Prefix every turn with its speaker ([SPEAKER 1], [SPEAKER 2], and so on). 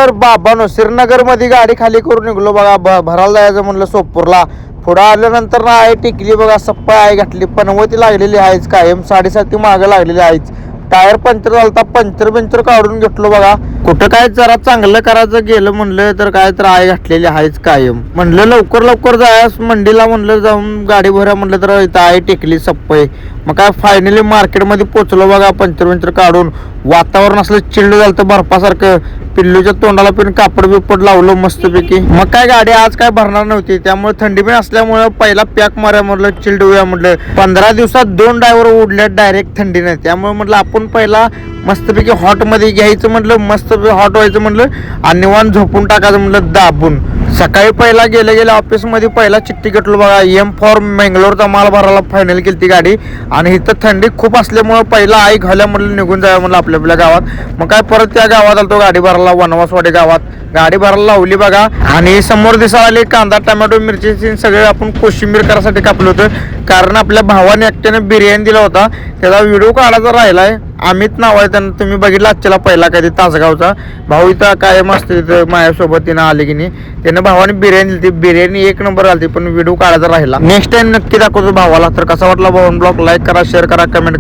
[SPEAKER 1] तर बाबानो श्रीनगर मध्ये गाडी खाली करून निघलो बघा. भरायला जायचं म्हणलं सोपूरला. पुढं आल्यानंतर ना आहे टिकली बघा, सप्पा आहे घातली, पनवती लागलेली आहेच कायम, 7.5 मागं लागलेली आहेच. टायर पंक्चर झालता, पंक्चर काढून घेतलो बघा. कुठं काय जरा चांगलं करायचं गेलं म्हणलं तर काय तर आहे घातलेली आहेच कायम. म्हणलं लवकर जायस मंडीला, म्हणलं जाऊन गाडी भरा म्हणलं तर इथं आहे टेकली सप्पय. मग काय फायनली मार्केटमध्ये पोचलो बघा. पंक्चर काढून वातावरण असलं चिल्ड झालं तर बर्फासारखं. पिल्लूच्या तोंडाला पण कापड बिपड लावलं मस्तपैकी. मग काय गाडी आज काय भरणार नव्हती, त्यामुळे थंडी पण असल्यामुळे पहिला पॅक मारा म्हटलं, चिल्ड होऊया म्हटलं. 15 दिवसात 2 ड्रायव्हर उडले डायरेक्ट थंडीने. त्यामुळे म्हटलं आपण पहिला मस्तपैकी हॉट मध्ये घ्यायचं म्हटलं, मस्त हॉट व्हायचं म्हटलं आणि निवांत झोपून टाकायचं म्हटलं दाबून. सकाळी पहिला गेले ऑफिसमध्ये पहिला चिठ्ठी घेतलो बघा. एम फॉर मंगलोरचा माल भरायला फायनल केली ती गाडी. आणि इथं थंडी खूप असल्यामुळे पहिला आई घाल्या म्हटलं निघून जावं म्हटलं आपल्या गावात. मग काय परत त्या गावात आलो गाडी भरायला, वनवासवाडी गावात गाडी भरायला लावली बघा. आणि समोर दिसायला आली कांदा टमॅटो मिरची सगळे आपण कोशिंबीर करायसाठी कापलं होतं. कारण आपल्या भावाने एकट्याने बिर्याणी दिला होता, त्याचा व्हिडिओ काढायचा राहिलाय. अमित नाव आहे त्यांना, तुम्ही बघितला आजच्याला पहिला कधी तासगावचा भाऊ. इथं कायम असते तिथं माझ्यासोबत तिनं आले की नाही. त्यानं भावाने बिर्याणी दिली, बिर्याणी 1 नंबर आली, पण व्हिडिओ काढायचा राहिला. नेक्स्ट टाइम नक्की दाखवतो भावाला. तर कसा वाटला भाऊ ब्लॉग, लाईक करा, शेअर करा, कमेंट